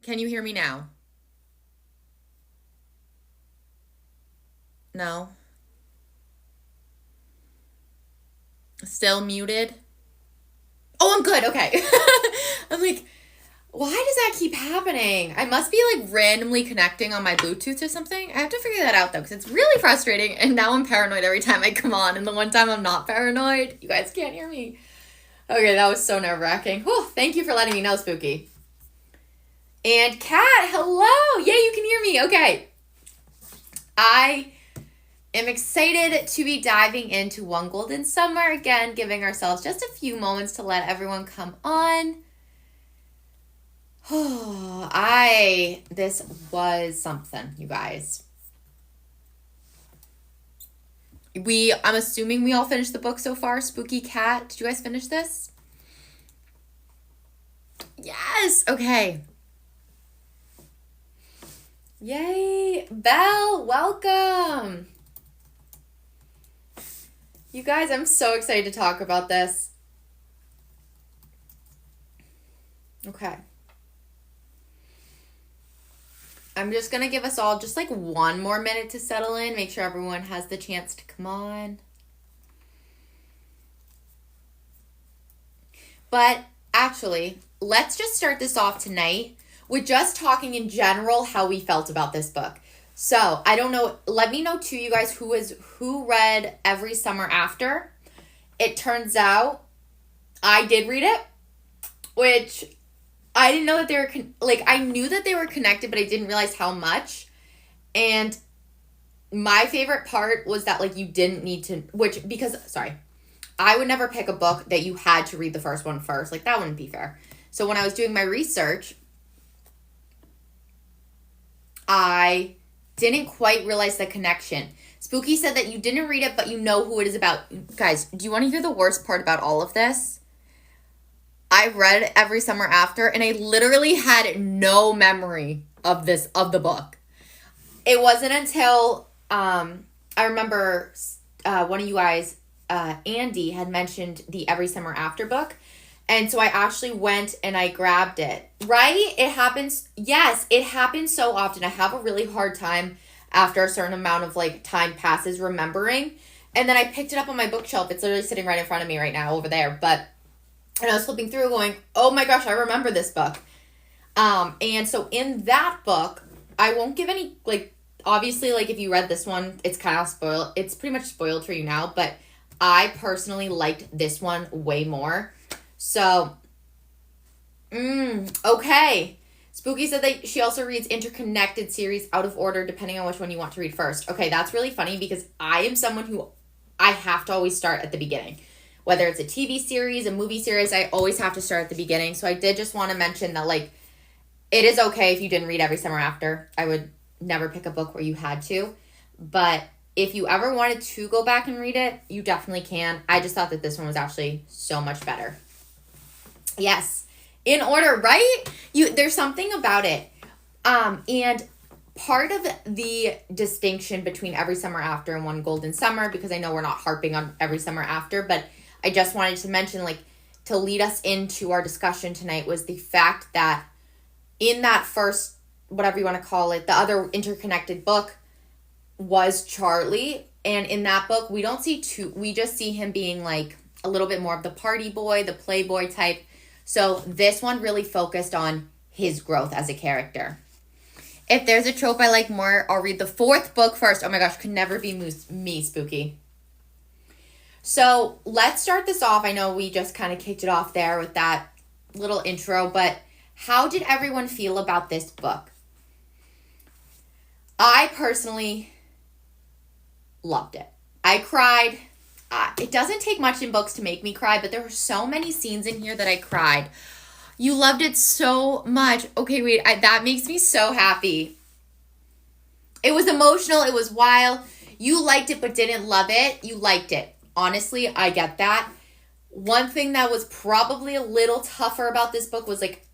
Can you hear me now? No? Still muted? Oh, I'm good. Okay. I'm like, why does that keep happening? I must be like randomly connecting on my Bluetooth or something. I have to figure that out though, because it's really frustrating. And now I'm paranoid every time I come on. And the one time I'm not paranoid, you guys can't hear me. Okay, that was so nerve wracking. Whew, thank you for letting me know, Spooky. And Kat, hello. Yeah, you can hear me. Okay. I am excited to be diving into One Golden Summer again, giving ourselves just a few moments to let everyone come on. This was something, you guys. I'm assuming we all finished the book so far. Spooky Cat, did you guys finish this? Yes. Okay. Yay. Belle, welcome. You guys, I'm so excited to talk about this. Okay. I'm just going to give us all just like one more minute to settle in, make sure everyone has the chance to come on. But actually, let's just start this off tonight with just talking in general how we felt about this book. So, I don't know, let me know too, you guys, who read Every Summer After. It turns out I did read it, which I didn't know that they were, I knew that they were connected, but I didn't realize how much. And my favorite part was that, like, you didn't need to, I would never pick a book that you had to read the first one first. Like, that wouldn't be fair. So when I was doing my research, I didn't quite realize the connection. Spooky said that you didn't read it, but you know who it is about. Guys, do you want to hear the worst part about all of this? I read Every Summer After, and I literally had no memory of the book. It wasn't until I remember one of you guys, Andy, had mentioned the Every Summer After book. And so I actually went and I grabbed it. Right? It happens. Yes, it happens so often. I have a really hard time after a certain amount of like time passes remembering. And then I picked it up on my bookshelf. It's literally sitting right in front of me right now over there. And I was flipping through going, oh my gosh, I remember this book. And so in that book, I won't give any, like, obviously, like, if you read this one, it's kind of spoiled. It's pretty much spoiled for you now. But I personally liked this one way more. So, okay. Spooky said that she also reads interconnected series out of order depending on which one you want to read first. Okay, that's really funny because I am someone who I have to always start at the beginning. Whether it's a TV series, a movie series, I always have to start at the beginning. So I did just want to mention that, like, it is okay if you didn't read Every Summer After. I would never pick a book where you had to. But if you ever wanted to go back and read it, you definitely can. I just thought that this one was actually so much better. Yes. In order, right? There's something about it. And part of the distinction between Every Summer After and One Golden Summer, because I know we're not harping on Every Summer After, but I just wanted to mention, like, to lead us into our discussion tonight was the fact that in that first, whatever you want to call it, the other interconnected book was Charlie. And in that book, we just see him being like a little bit more of the party boy, the playboy type. So this one really focused on his growth as a character. If there's a trope I like more, I'll read the fourth book first. Oh my gosh, could never be me, Spooky. So let's start this off. I know we just kind of kicked it off there with that little intro, but how did everyone feel about this book? I personally loved it. I cried. It doesn't take much in books to make me cry, but there were so many scenes in here that I cried. You loved it so much. Okay, wait, that makes me so happy. It was emotional. It was wild. You liked it but didn't love it. You liked it. Honestly, I get that. One thing that was probably a little tougher about this book was, like,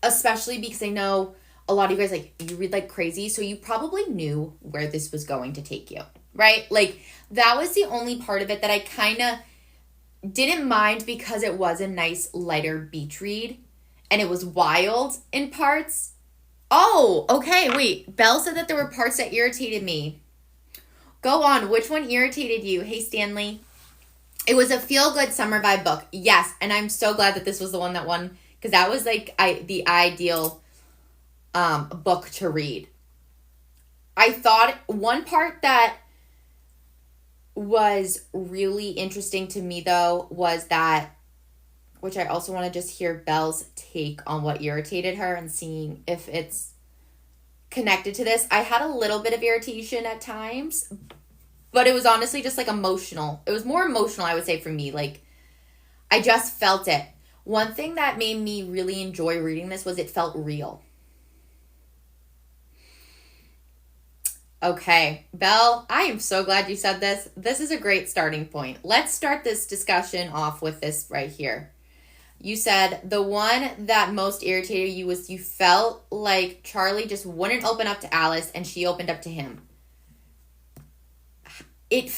especially because I know a lot of you guys, like, you read like crazy, so you probably knew where this was going to take you, right? Like, that was the only part of it that I kind of didn't mind because it was a nice, lighter beach read. and it was wild in parts. Oh, okay, wait. Belle said that there were parts that irritated me. Go on. Which one irritated you? Hey, Stanley. It was a feel-good summer vibe book. Yes, and I'm so glad that this was the one that won, because that was like the ideal book to read. I thought one part that was really interesting to me, though, was that, which I also want to just hear Belle's take on what irritated her and seeing if it's connected to this. I had a little bit of irritation at times, but it was honestly just like emotional. It was more emotional, I would say, for me. Like, I just felt it. One thing that made me really enjoy reading this was it felt real. Okay, Belle, I am so glad you said this. This is a great starting point. Let's start this discussion off with this right here. You said the one that most irritated you was you felt like Charlie just wouldn't open up to Alice and she opened up to him. It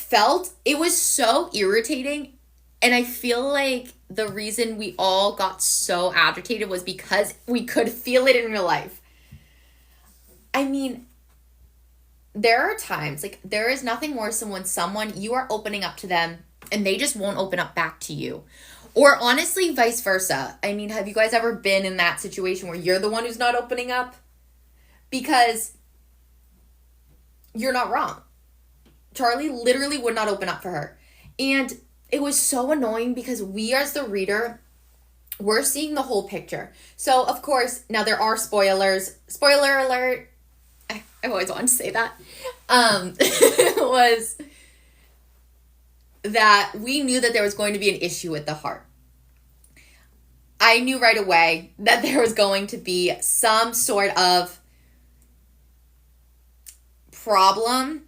was so irritating, and I feel like the reason we all got so agitated was because we could feel it in real life. I mean, there are times, like, there is nothing worse than when you are opening up to them and they just won't open up back to you. Or honestly, vice versa. I mean, have you guys ever been in that situation where you're the one who's not opening up? Because you're not wrong. Charlie literally would not open up for her. And it was so annoying because we, as the reader, we're seeing the whole picture. So, of course, now there are spoilers. Spoiler alert. I've always wanted to say that. Was that we knew that there was going to be an issue with the heart. I knew right away that there was going to be some sort of problem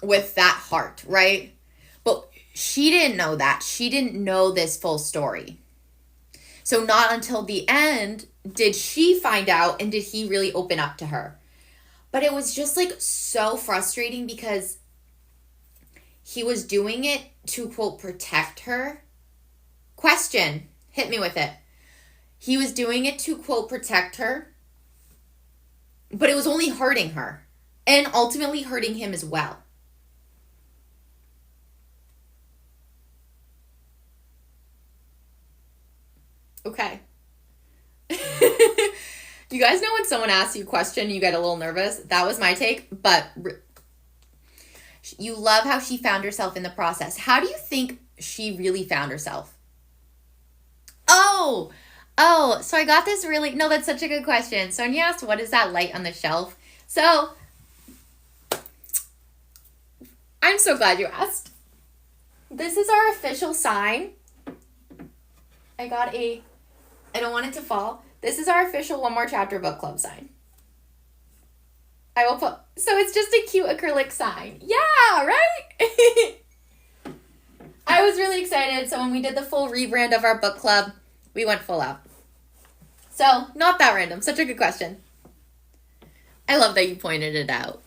with that heart, right? But she didn't know that. She didn't know this full story. So not until the end did she find out and did he really open up to her. But it was just like so frustrating because he was doing it to, quote, protect her. Question, hit me with it. He was doing it to, quote, protect her, but it was only hurting her and ultimately hurting him as well. Okay. You guys know when someone asks you a question, you get a little nervous? That was my take, but you love how she found herself in the process. How do you think she really found herself? Oh, so I got this no, that's such a good question. Sonia asked, what is that light on the shelf? So, I'm so glad you asked. This is our official sign. I don't want it to fall. This is our official One More Chapter Book Club sign. So it's just a cute acrylic sign. Yeah, right? I was really excited. So when we did the full rebrand of our book club, we went full out. So, not that random. Such a good question. I love that you pointed it out.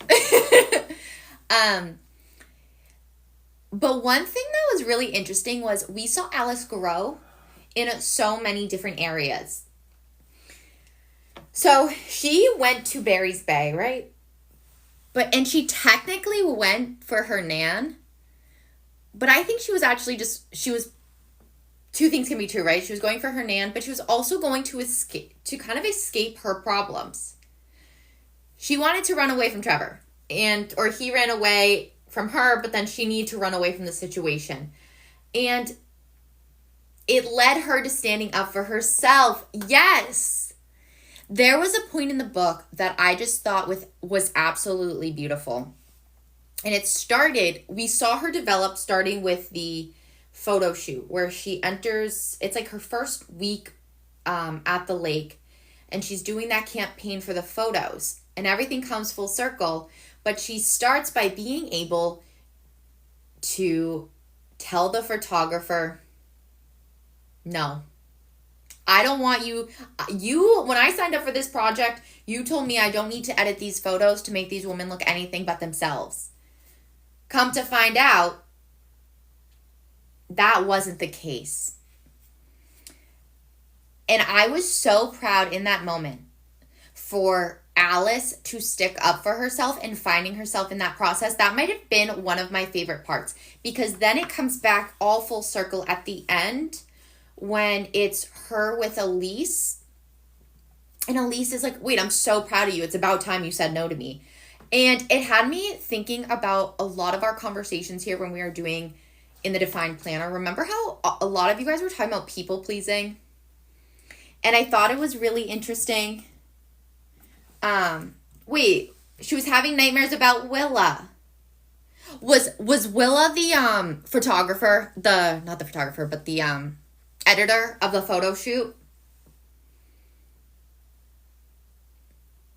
But one thing that was really interesting was we saw Alice grow in so many different areas. So she went to Barry's Bay, right? And she technically went for her nan. But I think she was two things can be true, right? She was going for her nan, but she was also going to escape her problems. She wanted to run away from Trevor, or he ran away from her, but then she needed to run away from the situation. And it led her to standing up for herself. Yes! There was a point in the book that I just thought was absolutely beautiful. And we saw her develop starting with the photo shoot where she enters, it's like her first week at the lake, and she's doing that campaign for the photos, and everything comes full circle, but she starts by being able to tell the photographer, no, I don't want you, when I signed up for this project, you told me I don't need to edit these photos to make these women look anything but themselves. Come to find out, that wasn't the case. And I was so proud in that moment for Alice to stick up for herself and finding herself in that process. That might have been one of my favorite parts, because then it comes back all full circle at the end when it's her with Elise. And Elise is like, wait, I'm so proud of you. It's about time you said no to me. And it had me thinking about a lot of our conversations here when we were doing in the Defined Planner. Remember how a lot of you guys were talking about people pleasing? And I thought it was really interesting. Wait, she was having nightmares about Willa. Was Willa the photographer, not the photographer, but the editor of the photo shoot?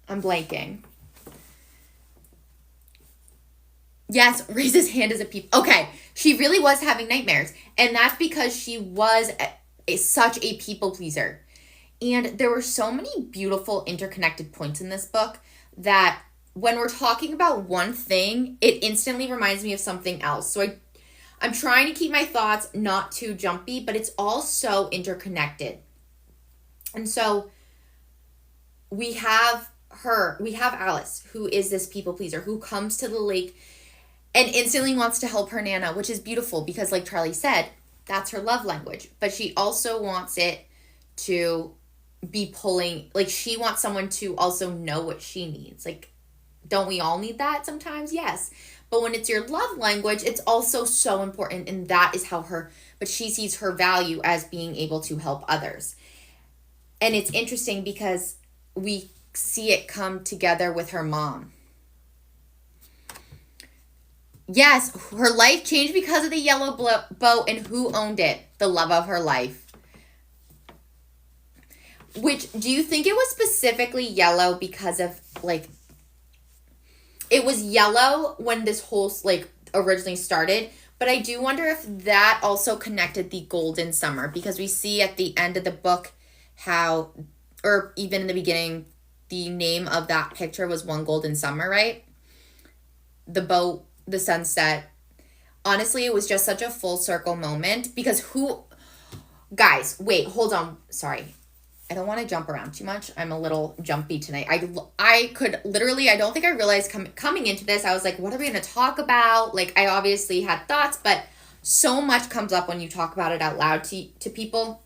I'm blanking. Yes, raise his hand as a peep. Okay, she really was having nightmares. And that's because she was such a people pleaser. And there were so many beautiful interconnected points in this book that when we're talking about one thing, it instantly reminds me of something else. So I'm trying to keep my thoughts not too jumpy, but it's all so interconnected. And so we have Alice, who is this people pleaser, who comes to the lake and instantly wants to help her Nana, which is beautiful because, like Charlie said, that's her love language. But she also wants it to be pulling, like she wants someone to also know what she needs. Like, don't we all need that sometimes? Yes. But when it's your love language, it's also so important. And that is how but she sees her value as being able to help others. And it's interesting because we see it come together with her mom. Yes, her life changed because of the yellow boat, and who owned it? The love of her life. Which, do you think it was specifically yellow because of, like, it was yellow when this whole, like, originally started, but I do wonder if that also connected the golden summer, because we see at the end of the book how, or even in the beginning, the name of that picture was One Golden Summer, right? The boat, the sunset. Honestly, it was just such a full circle moment because guys, wait, hold on. Sorry. I don't want to jump around too much. I'm a little jumpy tonight. I could literally, I don't think I realized coming into this, I was like, what are we going to talk about? Like, I obviously had thoughts, but so much comes up when you talk about it out loud to people.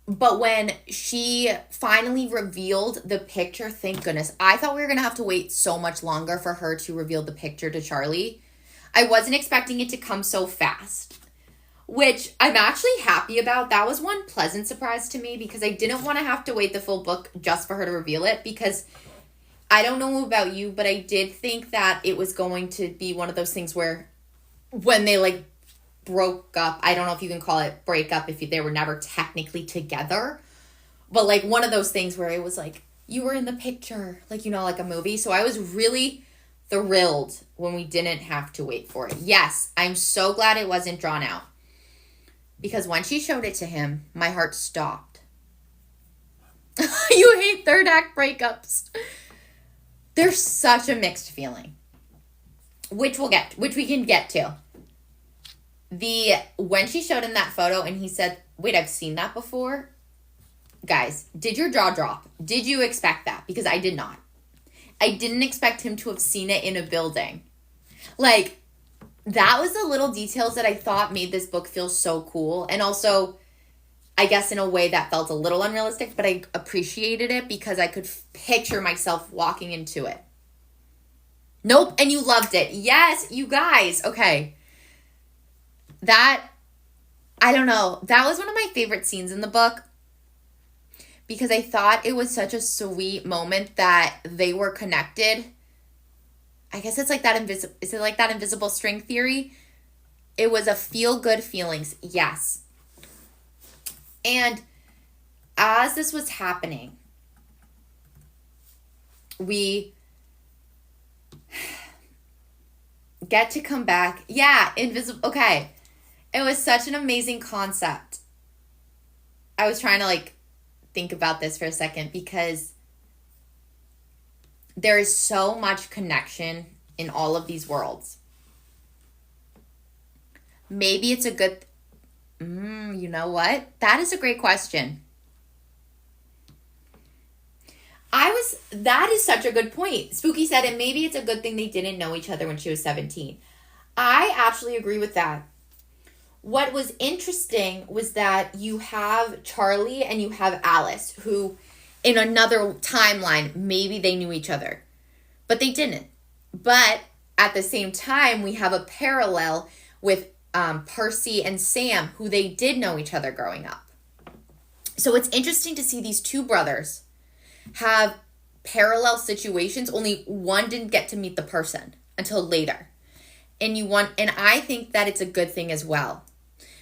But when she finally revealed the picture, thank goodness. I thought we were going to have to wait so much longer for her to reveal the picture to Charlie. I wasn't expecting it to come so fast, which I'm actually happy about. That was one pleasant surprise to me because I didn't want to have to wait the full book just for her to reveal it, because I don't know about you, but I did think that it was going to be one of those things where when they, like, broke up, I don't know if you can call it break up if they were never technically together, but like one of those things where it was like, you were in the picture, like, you know, like a movie. So I was really thrilled when we didn't have to wait for it. Yes, I'm so glad it wasn't drawn out, because when she showed it to him, my heart stopped. You hate third act breakups. They're such a mixed feeling, which we can get to. When she showed him that photo and he said, wait, I've seen that before. Guys, did your jaw drop? Did you expect that? Because I did not. I didn't expect him to have seen it in a building. Like, that was the little details that I thought made this book feel so cool. And also, I guess in a way that felt a little unrealistic, but I appreciated it because I could picture myself walking into it. Nope, and you loved it. Yes, you guys. Okay. I don't know. That was one of my favorite scenes in the book because I thought it was such a sweet moment that they were connected. I guess it's like that is it like that invisible string theory? It was a feel-good feelings. Yes. And as this was happening, we get to come back. Yeah, invisible. Okay. It was such an amazing concept. I was trying to, like, think about this for a second because there is so much connection in all of these worlds. Maybe it's a good You know what? That is a great question. That is such a good point. Spooky said, and maybe it's a good thing they didn't know each other when she was 17. I actually agree with that. What was interesting was that you have Charlie and you have Alice, who in another timeline, maybe they knew each other, but they didn't. But at the same time, we have a parallel with Percy and Sam, who they did know each other growing up. So it's interesting to see these two brothers have parallel situations, only one didn't get to meet the person until later. And I think that it's a good thing as well,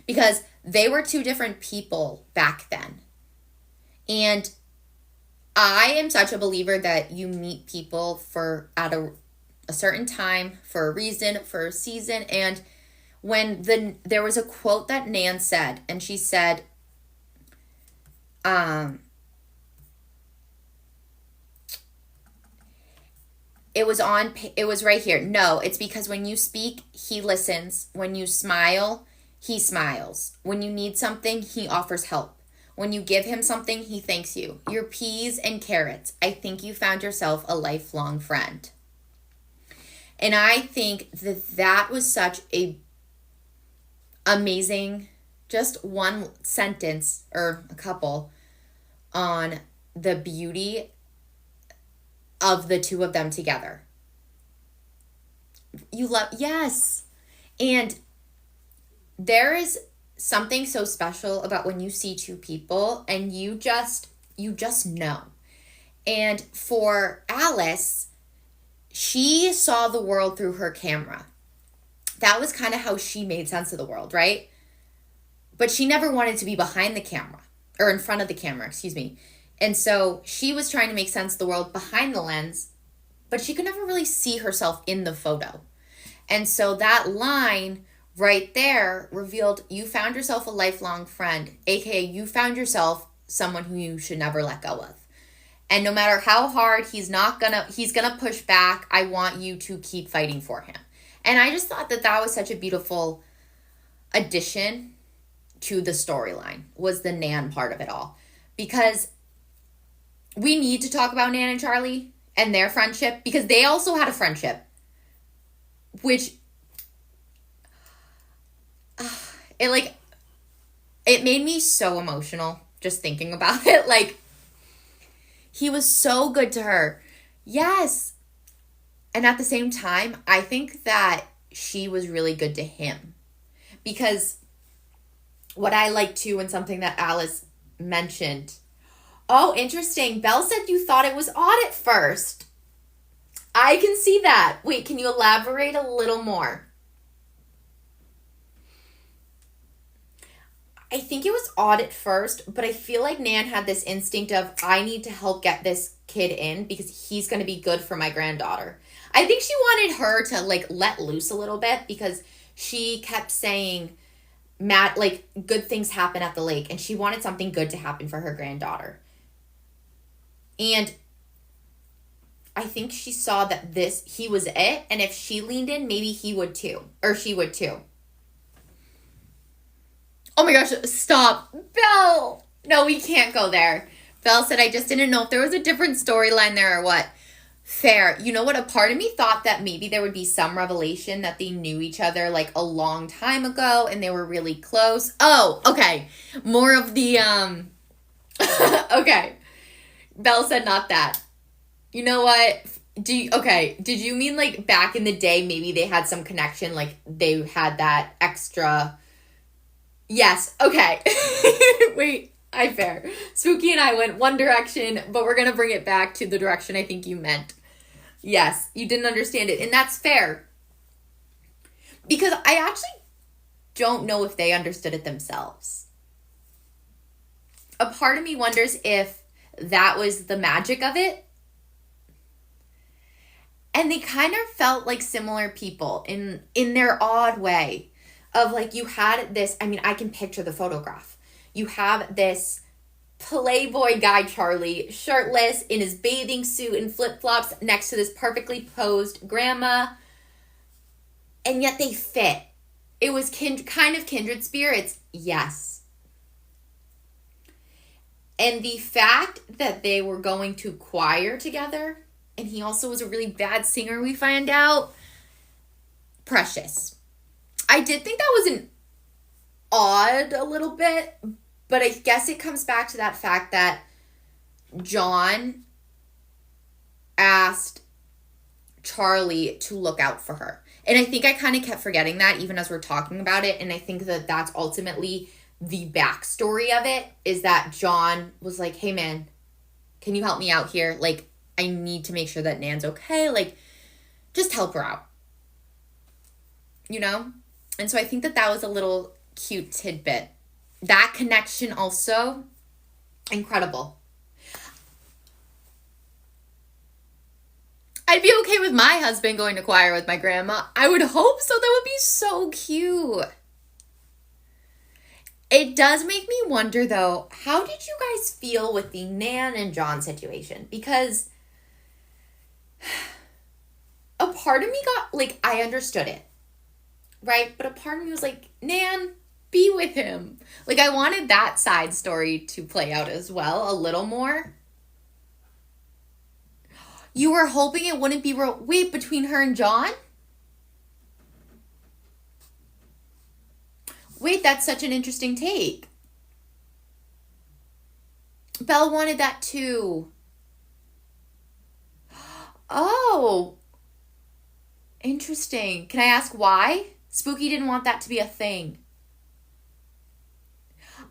because they were two different people back then. And I am such a believer that you meet people at a certain time, for a reason, for a season. And there was a quote that Nan said, and she said, it was right here. No, it's because when you speak, he listens. When you smile, he smiles. When you need something, he offers help. When you give him something, he thanks you. Your peas and carrots. I think you found yourself a lifelong friend. And I think that was such a amazing, just one sentence or a couple on the beauty of the two of them together. Yes. And there is something so special about when you see two people and you just know. And for Alice, she saw the world through her camera. That was kind of how she made sense of the world, right? But she never wanted to be behind the camera, or in front of the camera, excuse me. And so she was trying to make sense of the world behind the lens, but she could never really see herself in the photo. And so that line right there revealed you found yourself a lifelong friend, aka you found yourself someone who you should never let go of. And no matter how hard he's gonna push back, I want you to keep fighting for him. And I just thought that was such a beautiful addition to the storyline, was the Nan part of it all. Because we need to talk about Nan and Charlie and their friendship, because they also had a friendship, which it made me so emotional just thinking about it. Like, he was so good to her. Yes. And at the same time, I think that she was really good to him. Because what I like too, and something that Alice mentioned. Oh, interesting. Belle said you thought it was odd at first. I can see that. Wait, can you elaborate a little more? I think it was odd at first, but I feel like Nan had this instinct of, I need to help get this kid in because he's going to be good for my granddaughter. I think she wanted her to let loose a little bit, because she kept saying, good things happen at the lake, and she wanted something good to happen for her granddaughter. And I think she saw that he was it, and if she leaned in, maybe he would too, or she would too. Oh my gosh, stop. Belle! No, we can't go there. Belle said, I just didn't know if there was a different storyline there or what. Fair. You know what? A part of me thought that maybe there would be some revelation that they knew each other a long time ago and they were really close. Oh, okay. More of the, okay. Belle said not that. You know what? Did you mean back in the day, maybe they had some connection, they had that extra... Yes, okay. Wait, fair. Spooky and I went one direction, but we're going to bring it back to the direction I think you meant. Yes, you didn't understand it, and that's fair. Because I actually don't know if they understood it themselves. A part of me wonders if that was the magic of it. And they kind of felt like similar people in their odd way. Of you had this, I can picture the photograph. You have this playboy guy, Charlie, shirtless, in his bathing suit and flip-flops, next to this perfectly posed grandma. And yet they fit. It was kind of kindred spirits. Yes. And the fact that they were going to choir together, and he also was a really bad singer, we find out, precious. I did think that was an odd a little bit, but I guess it comes back to that fact that John asked Charlie to look out for her. And I think I kind of kept forgetting that even as we're talking about it. And I think that that's ultimately the backstory of it, is that John was like, hey man, can you help me out here? Like, I need to make sure that Nan's okay. Like, just help her out. You know? And so I think that that was a little cute tidbit. That connection also, incredible. I'd be okay with my husband going to choir with my grandma. I would hope so. That would be so cute. It does make me wonder, though, how did you guys feel with the Nan and John situation? Because a part of me got, like, I understood it, right? But a part of me was like, Nan, be with him. Like, I wanted that side story to play out as well, a little more. You were hoping it wouldn't be wait, between her and John? Wait, that's such an interesting take. Belle wanted that too. Oh. Interesting. Can I ask why? Spooky didn't want that to be a thing.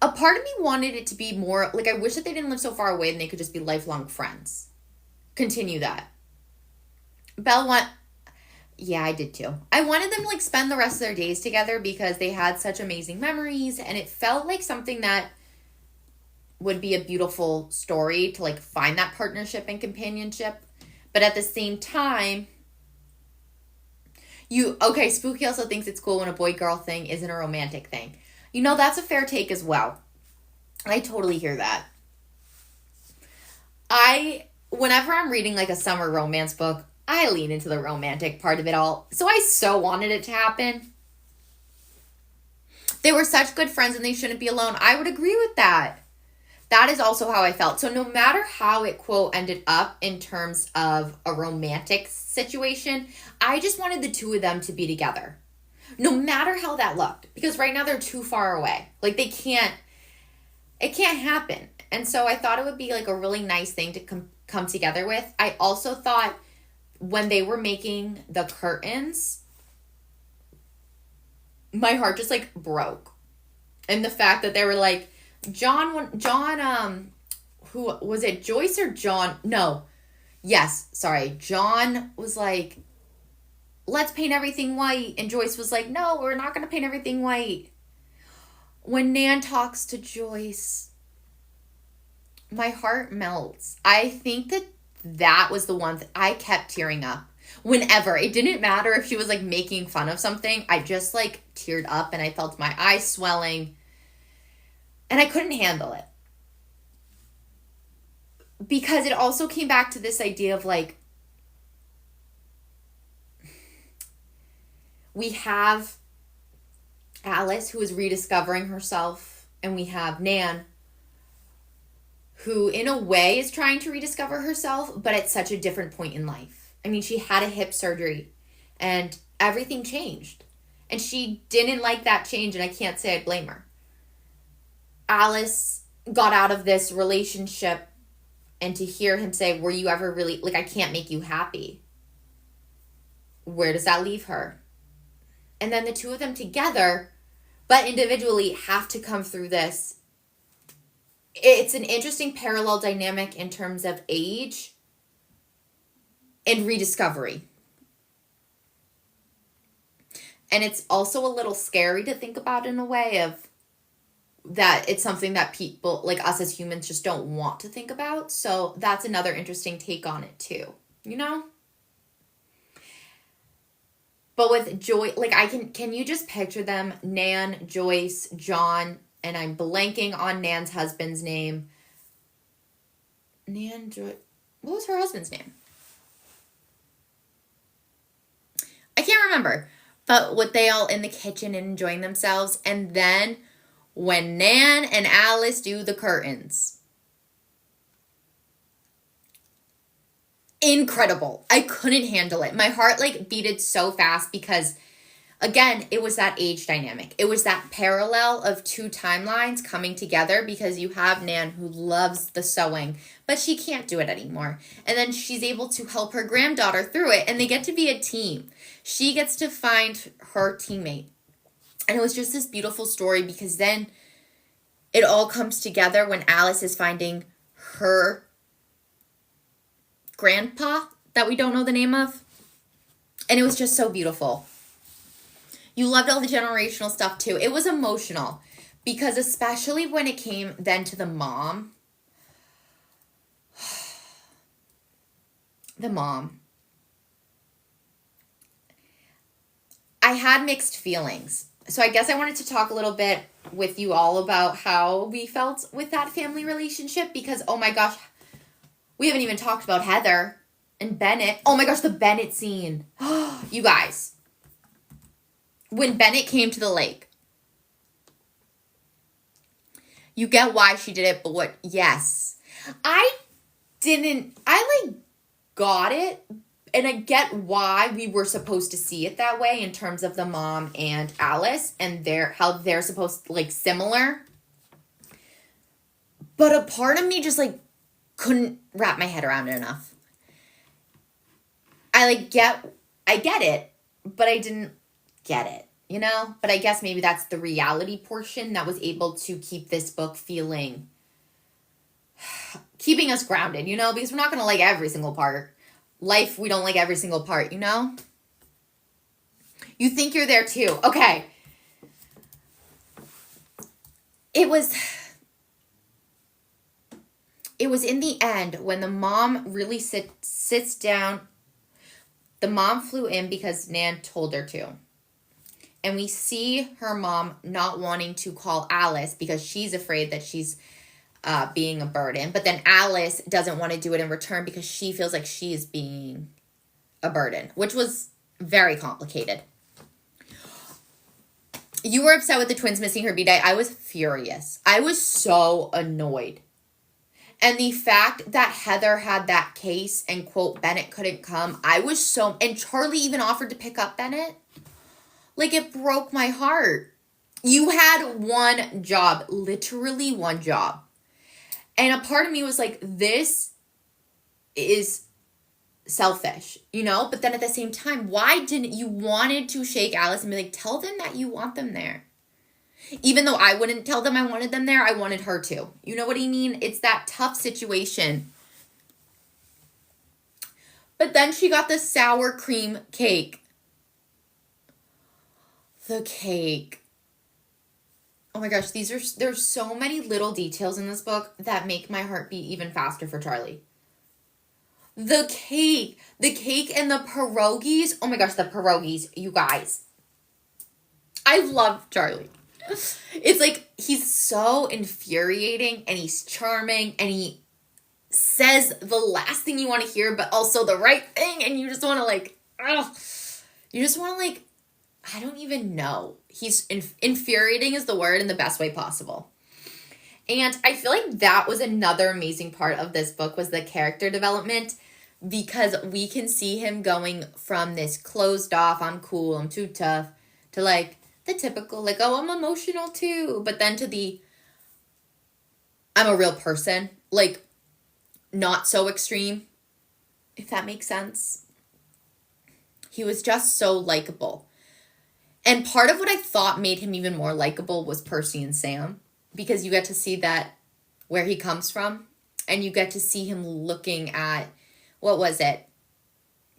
A part of me wanted it to be more, like, I wish that they didn't live so far away and they could just be lifelong friends. Continue that. Yeah, I did too. I wanted them to, like, spend the rest of their days together because they had such amazing memories, and it felt like something that would be a beautiful story to, like, find that partnership and companionship. But at the same time, Spooky also thinks it's cool when a boy-girl thing isn't a romantic thing. You know, that's a fair take as well. I totally hear that. Whenever I'm reading, like, a summer romance book, I lean into the romantic part of it all. So I so wanted it to happen. They were such good friends and they shouldn't be alone. I would agree with that. That is also how I felt. So no matter how it, quote, ended up in terms of a romantic situation, I just wanted the two of them to be together. No matter how that looked. Because right now they're too far away. Like, it can't happen. And so I thought it would be, like, a really nice thing to come together with. I also thought when they were making the curtains, my heart just, like, broke. And the fact that they were like, John, who was it, Joyce or John? No. Yes, sorry. John was like, let's paint everything white. And Joyce was like, no, we're not going to paint everything white. When Nan talks to Joyce, my heart melts. I think that was the one that I kept tearing up. Whenever. It didn't matter if she was, like, making fun of something. I just, like, teared up and I felt my eyes swelling. And I couldn't handle it. Because it also came back to this idea of, like, we have Alice, who is rediscovering herself, and we have Nan, who in a way is trying to rediscover herself, but at such a different point in life. I mean, she had a hip surgery, and everything changed. And she didn't like that change, and I can't say I blame her. Alice got out of this relationship, and to hear him say, were you ever really, like, I can't make you happy. Where does that leave her? And then the two of them together, but individually, have to come through this. It's an interesting parallel dynamic in terms of age and rediscovery. And it's also a little scary to think about in a way of that it's something that people, like us as humans, just don't want to think about. So that's another interesting take on it too, you know? But with Joy, like, can you just picture them? Nan, Joyce, John, and I'm blanking on Nan's husband's name. What was her husband's name? I can't remember. But with they all in the kitchen and enjoying themselves. And then when Nan and Alice do the curtains. Incredible. I couldn't handle it. My heart like beated so fast because, again, it was that age dynamic. It was that parallel of two timelines coming together because you have Nan who loves the sewing, but she can't do it anymore. And then she's able to help her granddaughter through it, and they get to be a team. She gets to find her teammate. And it was just this beautiful story because then it all comes together when Alice is finding her grandpa that we don't know the name of. And it was just so beautiful. You loved all the generational stuff too. It was emotional because especially when it came then to the mom. The mom. I had mixed feelings. So I guess I wanted to talk a little bit with you all about how we felt with that family relationship because, oh my gosh, we haven't even talked about Heather and Bennett. Oh my gosh, the Bennett scene. You guys. When Bennett came to the lake. You get why she did it, but what? Yes. I got it. And I get why we were supposed to see it that way in terms of the mom and Alice and how they're supposed to, like, similar. But a part of me just, like, couldn't wrap my head around it enough. I get it, but I didn't get it, you know? But I guess maybe that's the reality portion that was able to keep this book keeping us grounded, you know? Because we're not going to like every single part. Life, we don't like every single part, you know? You think you're there too. Okay. It was in the end when the mom really sits down. The mom flew in because Nan told her to. And we see her mom not wanting to call Alice because she's afraid that she's being a burden. But then Alice doesn't want to do it in return because she feels like she is being a burden, which was very complicated. You were upset with the twins missing her B-Day. I was furious. I was so annoyed. And the fact that Heather had that case and, quote, Bennett couldn't come, and Charlie even offered to pick up Bennett. Like, it broke my heart. You had one job, literally one job. And a part of me was like, this is selfish, you know? But then at the same time, why didn't you wanted to shake Alice and be like, tell them that you want them there? Even though I wouldn't tell them I wanted them there, I wanted her to. You know what I mean? It's that tough situation. But then she got the sour cream cake. The cake. Oh my gosh, there's so many little details in this book that make my heart beat even faster for Charlie. The cake and the pierogies. Oh my gosh, the pierogies, you guys. I love Charlie. It's like he's so infuriating and he's charming and he says the last thing you want to hear but also the right thing and you just want to I don't even know. He's infuriating is the word in the best way possible. And I feel like that was another amazing part of this book was the character development because we can see him going from this closed off, I'm cool, I'm too tough, to like the typical, like, oh, I'm emotional too. But then to the, I'm a real person, like not so extreme, if that makes sense. He was just so likable. And part of what I thought made him even more likable was Percy and Sam. Because you get to see that where he comes from. And you get to see him looking at, what was it?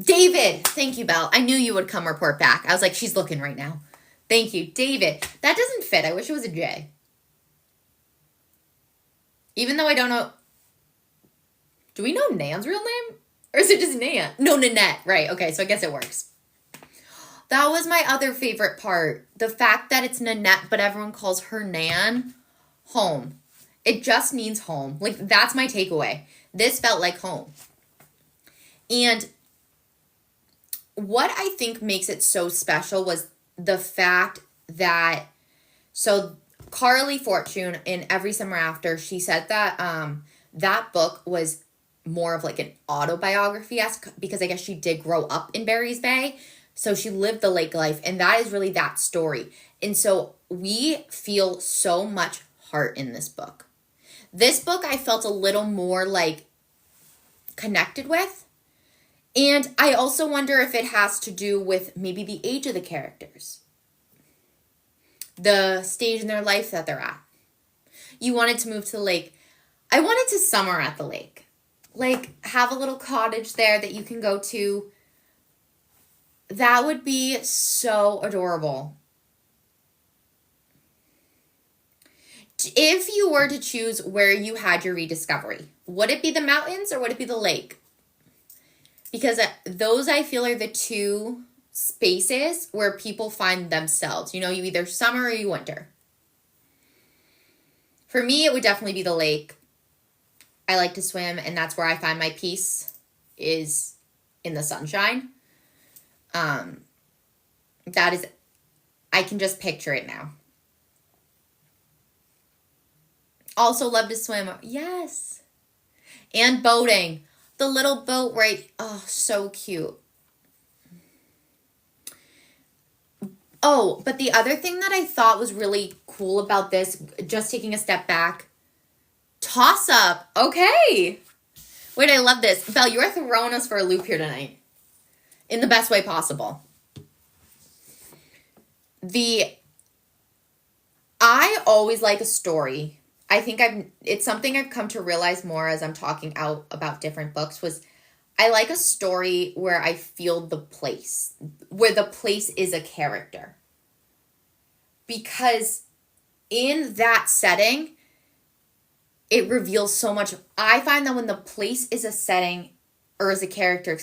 David! Thank you, Belle. I knew you would come report back. I was like, she's looking right now. Thank you. David. That doesn't fit. I wish it was a J. Even though I don't know. Do we know Nan's real name? Or is it just Nan? No, Nanette. Right. Okay, so I guess it works. That was my other favorite part. The fact that it's Nanette, but everyone calls her Nan. Home. It just means home. Like, that's my takeaway. This felt like home. And what I think makes it so special was the fact that, so Carley Fortune in Every Summer After, she said that that book was more of like an autobiography-esque, because I guess she did grow up in Barry's Bay. So she lived the lake life, and that is really that story. And so we feel so much heart in this book. This book I felt a little more like connected with. And I also wonder if it has to do with maybe the age of the characters, the stage in their life that they're at. You wanted to move to the lake. I wanted to summer at the lake. Like, have a little cottage there that you can go to. That would be so adorable. If you were to choose where you had your rediscovery, would it be the mountains or would it be the lake? Because those, I feel, are the two spaces where people find themselves. You know, you either summer or you winter. For me, it would definitely be the lake. I like to swim, and that's where I find my peace, is in the sunshine. That is, I can just picture it now. Also love to swim. Yes. And boating. The little boat, right? Oh, so cute. Oh, but the other thing that I thought was really cool about this, just taking a step back, toss up. Okay. Wait, I love this. Belle, you are throwing us for a loop here tonight. In the best way possible. I always like a story. I think it's something I've come to realize more as I'm talking out about different books, was I like a story where I feel the place, where the place is a character. Because in that setting, it reveals so much. I find that when the place is a setting, or is a character,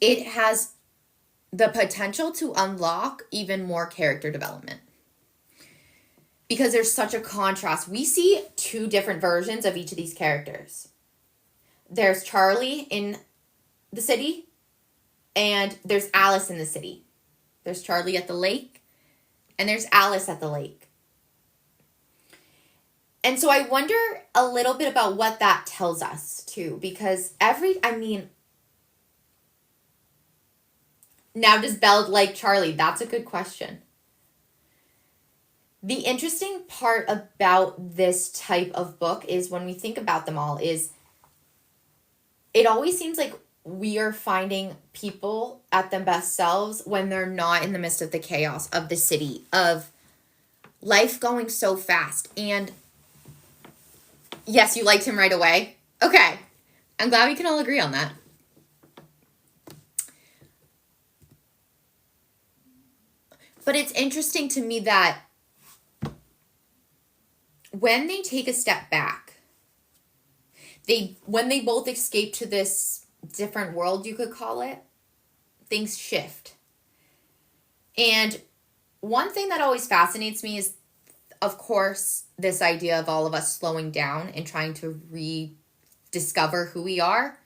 it has the potential to unlock even more character development. Because there's such a contrast. We see two different versions of each of these characters. There's Charlie in the city, and there's Alice in the city. There's Charlie at the lake, and there's Alice at the lake. And so I wonder a little bit about what that tells us, too. Because now does Belle like Charlie? That's a good question. The interesting part about this type of book is, when we think about them all, is it always seems like we are finding people at their best selves when they're not in the midst of the chaos of the city, of life going so fast. And yes, you liked him right away. Okay. I'm glad we can all agree on that. But it's interesting to me that when they take a step back, when they both escape to this different world, you could call it, things shift. And one thing that always fascinates me is, of course, this idea of all of us slowing down and trying to rediscover who we are.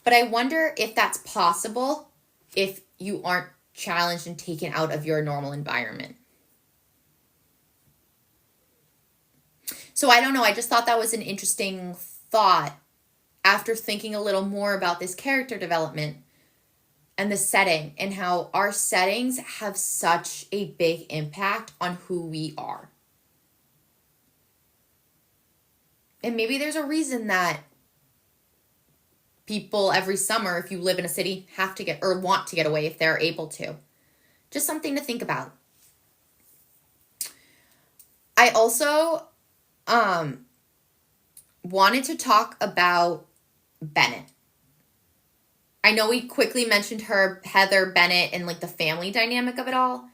But I wonder if that's possible if you aren't challenged and taken out of your normal environment. So I don't know. I just thought that was an interesting thought after thinking a little more about this character development and the setting, and how our settings have such a big impact on who we are. And maybe there's a reason that people every summer, if you live in a city, have to get, or want to get away if they're able to. Just something to think about. I also wanted to talk about Bennett. I know we quickly mentioned her, Heather Bennett, and like the family dynamic of it all.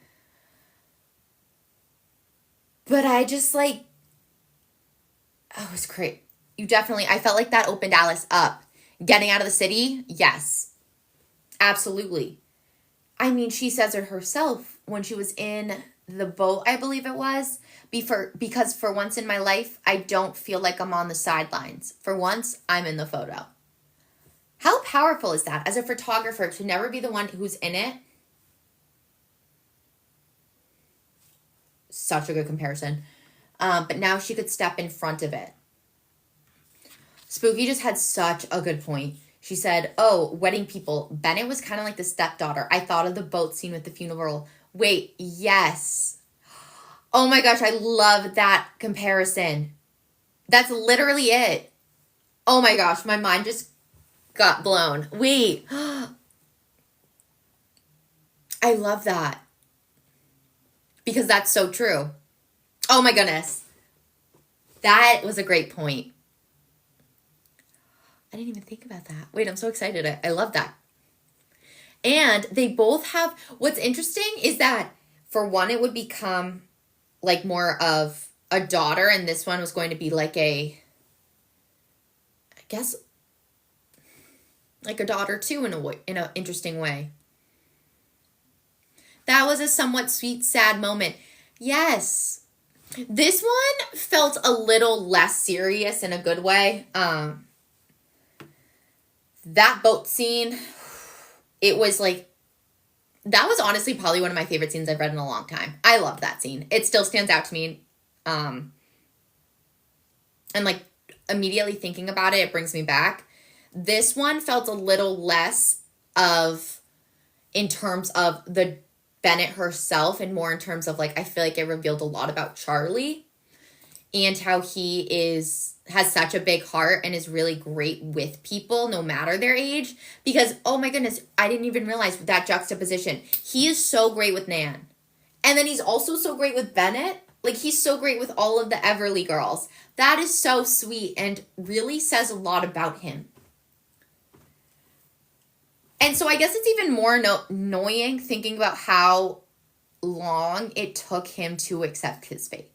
But I just it was great. I felt like that opened Alice up. Getting out of the city, yes, absolutely. I mean, she says it herself when she was in the boat, I believe it was, because for once in my life, I don't feel like I'm on the sidelines. For once, I'm in the photo. How powerful is that as a photographer, to never be the one who's in it? such a good comparison. But now she could step in front of it. Spooky just had such a good point. She said, oh, wedding people. Bennett was kind of like the stepdaughter. I thought of the boat scene with the funeral. Wait, yes. Oh my gosh, I love that comparison. That's literally it. Oh my gosh, my mind just got blown. Wait. I love that. Because that's so true. Oh my goodness. That was a great point. I didn't even think about that. Wait, I'm so excited. I love that. And they both have, what's interesting is that for one, it would become like more of a daughter, and this one was going to be like I guess, like a daughter too in an interesting way. That was a somewhat sweet, sad moment. Yes. This one felt a little less serious in a good way. That boat scene, it was like, that was honestly probably one of my favorite scenes I've read in a long time. I love that scene. It still stands out to me. And like immediately thinking about it, it brings me back. This one felt a little less in terms of the Bennett herself and more in terms of like, I feel like it revealed a lot about Charlie and how he has such a big heart and is really great with people no matter their age. Because, oh my goodness, I didn't even realize that juxtaposition. He is so great with Nan. And then he's also so great with Bennett. Like, he's so great with all of the Everly girls. That is so sweet and really says a lot about him. And so I guess it's even more annoying thinking about how long it took him to accept his fate.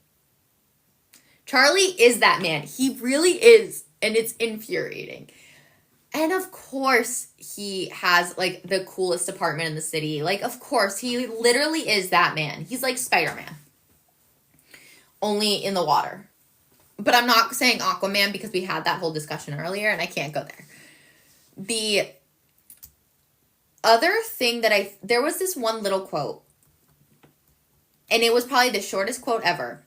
Charlie is that man. He really is. And it's infuriating. And of course, he has like the coolest apartment in the city. Like, of course, he literally is that man. He's like Spider-Man. Only in the water. But I'm not saying Aquaman because we had that whole discussion earlier and I can't go there. The other thing that there was this one little quote. And it was probably the shortest quote ever.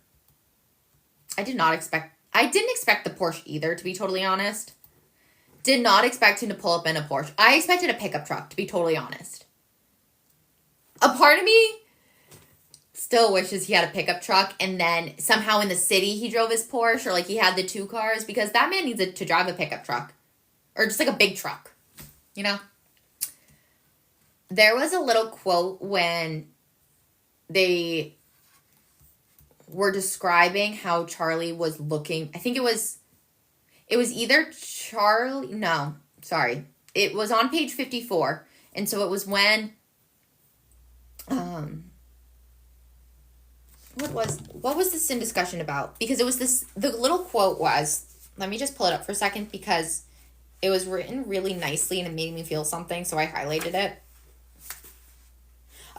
I didn't expect the Porsche either, to be totally honest. Did not expect him to pull up in a Porsche. I expected a pickup truck, to be totally honest. A part of me still wishes he had a pickup truck and then somehow in the city he drove his Porsche or like he had the two cars because that man needs to drive a pickup truck. Or just like a big truck, you know? There was a little quote when they were describing how Charlie was looking. I think it was either Charlie. No, sorry. It was on page 54. And so it was when, what was this in discussion about? Because it was the little quote was, let me just pull it up for a second because it was written really nicely and it made me feel something. So I highlighted it.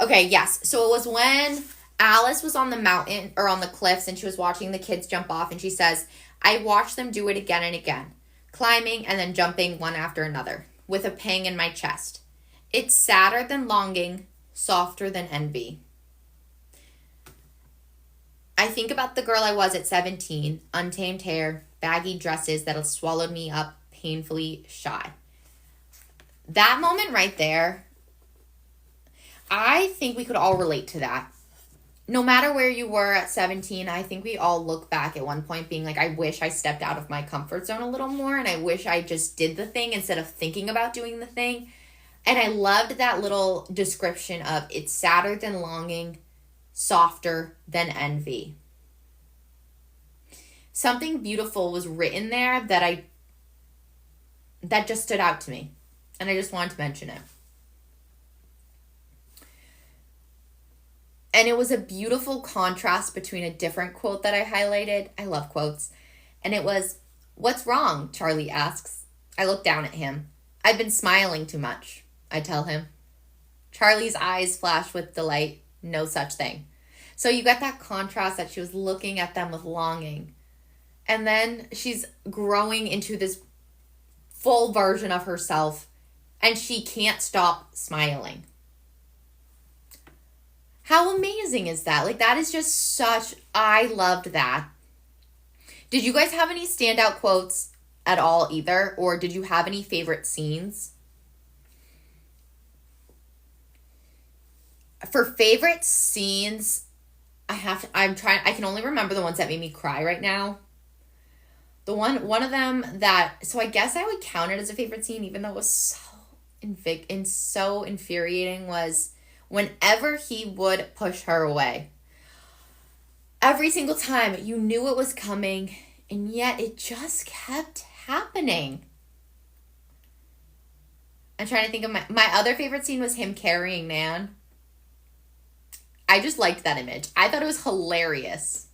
Okay, yes. So it was when Alice was on the mountain or on the cliffs and she was watching the kids jump off and she says, I watched them do it again and again, climbing and then jumping one after another with a pang in my chest. It's sadder than longing, softer than envy. I think about the girl I was at 17, untamed hair, baggy dresses that have swallowed me up, painfully shy. That moment right there, I think we could all relate to that. No matter where you were at 17, I think we all look back at one point being like, I wish I stepped out of my comfort zone a little more and I wish I just did the thing instead of thinking about doing the thing. And I loved that little description of it's sadder than longing, softer than envy. Something beautiful was written there that just stood out to me. And I just wanted to mention it. And it was a beautiful contrast between a different quote that I highlighted. I love quotes. And it was, what's wrong? Charlie asks. I look down at him. I've been smiling too much, I tell him. Charlie's eyes flash with delight. No such thing. So you got that contrast that she was looking at them with longing. And then she's growing into this full version of herself. And she can't stop smiling. How amazing is that? Like, that is just such, I loved that. Did you guys have any standout quotes at all either? Or did you have any favorite scenes? For favorite scenes, I can only remember the ones that made me cry right now. One of them that, so I guess I would count it as a favorite scene, even though it was so infuriating, was whenever he would push her away. Every single time you knew it was coming, and yet it just kept happening. I'm trying to think of my other favorite scene was him carrying Nan. I just liked that image. I thought it was hilarious.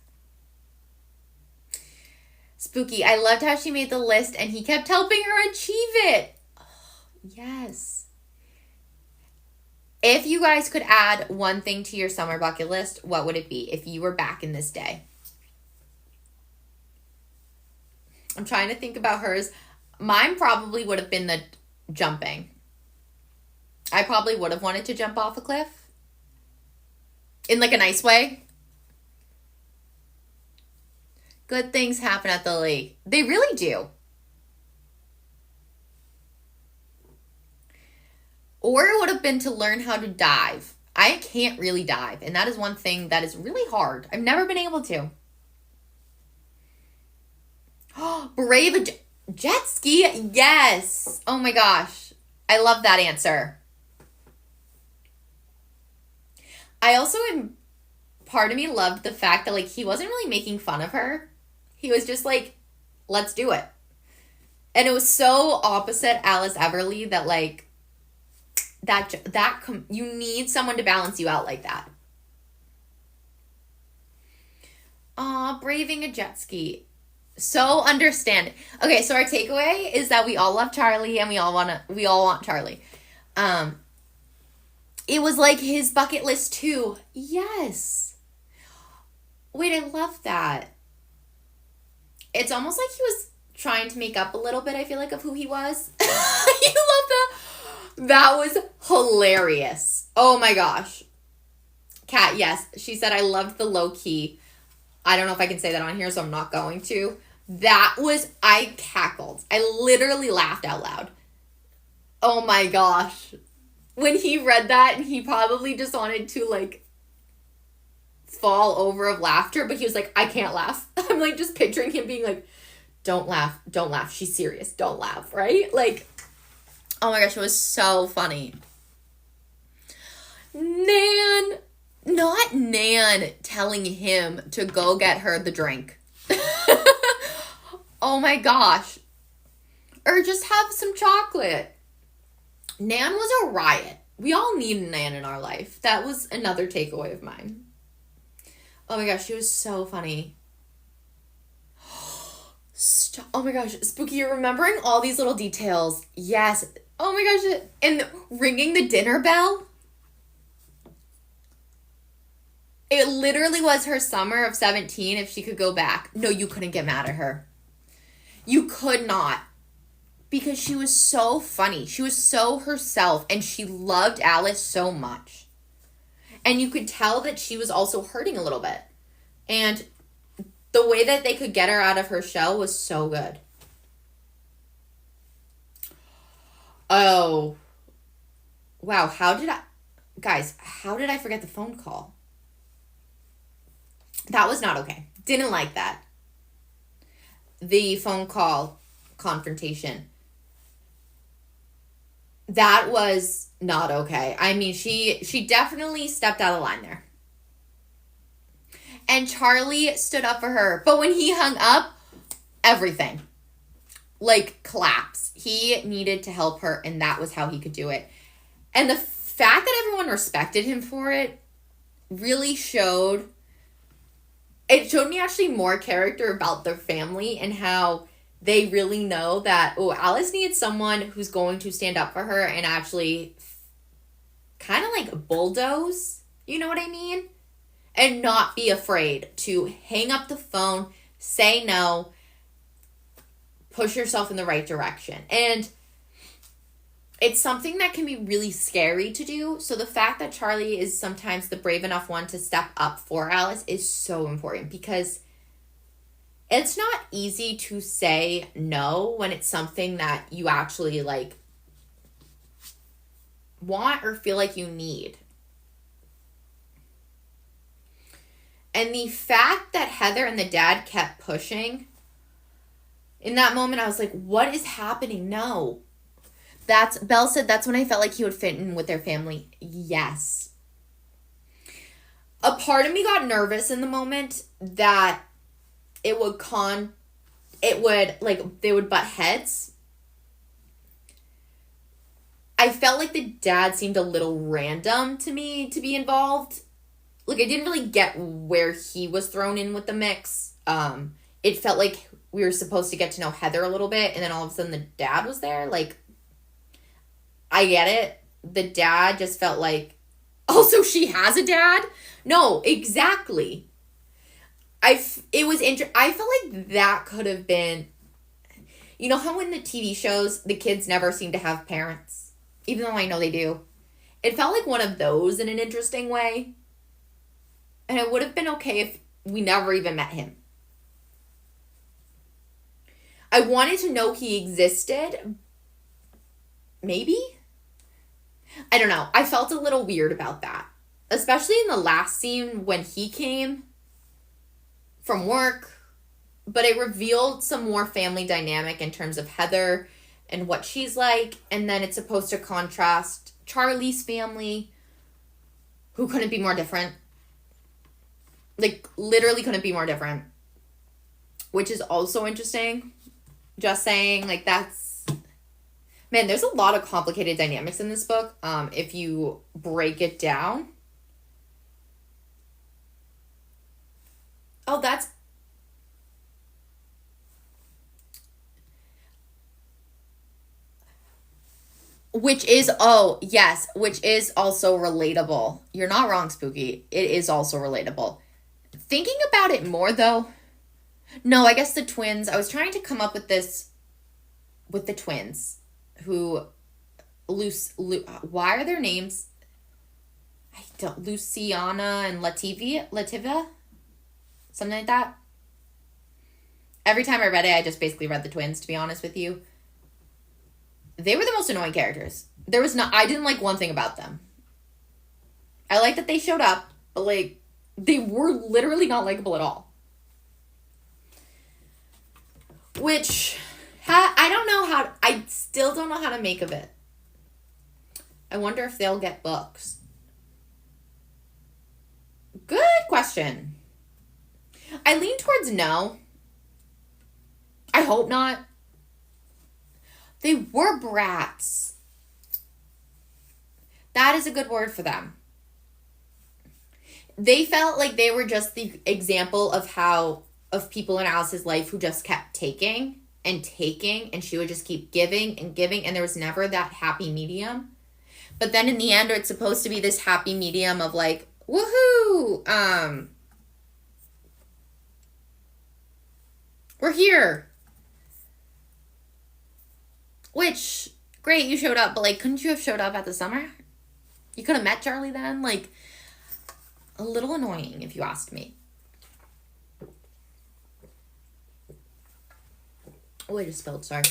Spooky, I loved how she made the list and he kept helping her achieve it. Oh, yes. If you guys could add one thing to your summer bucket list, what would it be if you were back in this day? I'm trying to think about hers. Mine probably would have been the jumping. I probably would have wanted to jump off a cliff. In like a nice way. Good things happen at the lake. They really do. Or it would have been to learn how to dive. I can't really dive. And that is one thing that is really hard. I've never been able to. Brave a jet ski? Yes. Oh my gosh. I love that answer. I also part of me loved the fact that like he wasn't really making fun of her. He was just like, let's do it. And it was so opposite Alice Everly that like you need someone to balance you out like that. Aw, braving a jet ski. So understand. Okay, so our takeaway is that we all love Charlie and we all want Charlie. It was like his bucket list too. Yes. Wait, I love that. It's almost like he was trying to make up a little bit, I feel like, of who he was. You love that? That was hilarious. Oh my gosh. Kat, yes. She said, I loved the low key. I don't know if I can say that on here, so I'm not going to. I cackled. I literally laughed out loud. Oh my gosh. When he read that, and he probably just wanted to, like, fall over of laughter, but he was like, I can't laugh. I'm, like, just picturing him being like, don't laugh, she's serious, don't laugh, right? Like, oh my gosh, it was so funny. Not Nan telling him to go get her the drink. Oh my gosh. Or just have some chocolate. Nan was a riot. We all need a Nan in our life. That was another takeaway of mine. Oh my gosh, she was so funny. Stop. Oh my gosh, Spooky, you're remembering all these little details. Yes. Oh my gosh, and ringing the dinner bell. It literally was her summer of 17 if she could go back. No, you couldn't get mad at her. You could not. Because she was so funny. She was so herself. And she loved Alice so much. And you could tell that she was also hurting a little bit. And the way that they could get her out of her shell was so good. Oh. Wow, how did I forget the phone call? That was not okay. Didn't like that. The phone call confrontation. That was not okay. I mean, she definitely stepped out of line there. And Charlie stood up for her. But when he hung up, everything. Like, collapse. He needed to help her, and that was how he could do it. And the fact that everyone respected him for it really showed... It showed me actually more character about their family and how they really know that, oh, Alice needs someone who's going to stand up for her and actually kind of like bulldoze, you know what I mean? And not be afraid to hang up the phone, say no, push yourself in the right direction. And it's something that can be really scary to do. So the fact that Charlie is sometimes the brave enough one to step up for Alice is so important, because it's not easy to say no when it's something that you actually like want or feel like you need. And the fact that Heather and the dad kept pushing, in that moment I was like, what is happening? No. Belle said that's when I felt like he would fit in with their family. Yes. A part of me got nervous in the moment that they would butt heads. I felt like the dad seemed a little random to me to be involved. Like, I didn't really get where he was thrown in with the mix. It felt like we were supposed to get to know Heather a little bit, and then all of a sudden the dad was there. Like, I get it. The dad just felt like, also she has a dad? No, exactly. I felt like that could have been, you know how in the TV shows the kids never seem to have parents, even though I know they do. It felt like one of those in an interesting way. And it would have been okay if we never even met him. I wanted to know he existed. Maybe? I don't know. I felt a little weird about that. Especially in the last scene when he came from work. But it revealed some more family dynamic in terms of Heather and what she's like. And then it's supposed to contrast Charlie's family, who couldn't be more different. Like, literally couldn't be more different. Which is also interesting. Just saying, like, that's... Man, there's a lot of complicated dynamics in this book. If you break it down. Oh, that's... Which is also relatable. You're not wrong, Spooky. It is also relatable. Thinking about it more, though... No, I guess the twins... I was trying to come up with this with the twins. Who... why are their names... Luciana and Lativia? Something like that. Every time I read it, I just basically read the twins, to be honest with you. They were the most annoying characters. I didn't like one thing about them. I like that they showed up, but, like, they were literally not likable at all. Which, I still don't know how to make of it. I wonder if they'll get books. Good question. I lean towards no. I hope not. They were brats. That is a good word for them. They felt like they were just the example of people in Alice's life who just kept taking, and she would just keep giving, and there was never that happy medium. But then in the end, it's supposed to be this happy medium of like, woohoo! We're here. Which, great, you showed up, but, like, couldn't you have showed up at the summer? You could have met Charlie then? Like, a little annoying, if you asked me. Oh, I just spilled, sorry.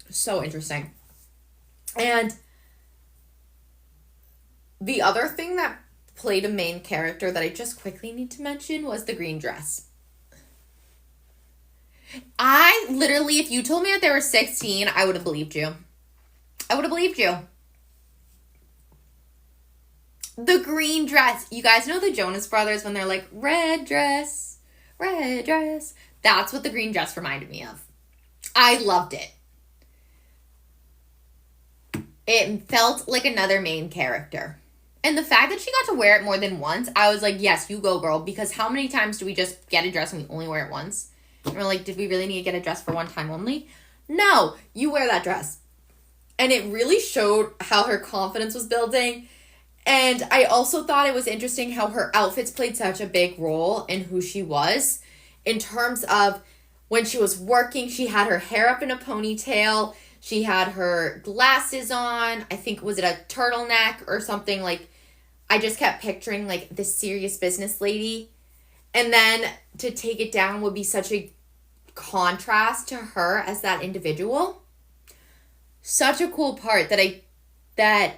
So interesting. And the other thing that played a main character that I just quickly need to mention was the green dress. I literally, if you told me that they were 16, I would have believed you. The green dress. You guys know the Jonas Brothers when they're like, red dress, red dress. That's what the green dress reminded me of. I loved it. It felt like another main character. And the fact that she got to wear it more than once, I was like, yes, you go, girl. Because how many times do we just get a dress and we only wear it once? And we're like, did we really need to get a dress for one time only? No, you wear that dress. And it really showed how her confidence was building. And I also thought it was interesting how her outfits played such a big role in who she was. In terms of when she was working, she had her hair up in a ponytail. She had her glasses on. I think, was it a turtleneck or something? Like, I just kept picturing, like, this serious business lady. And then to take it down would be such a contrast to her as that individual. Such a cool part that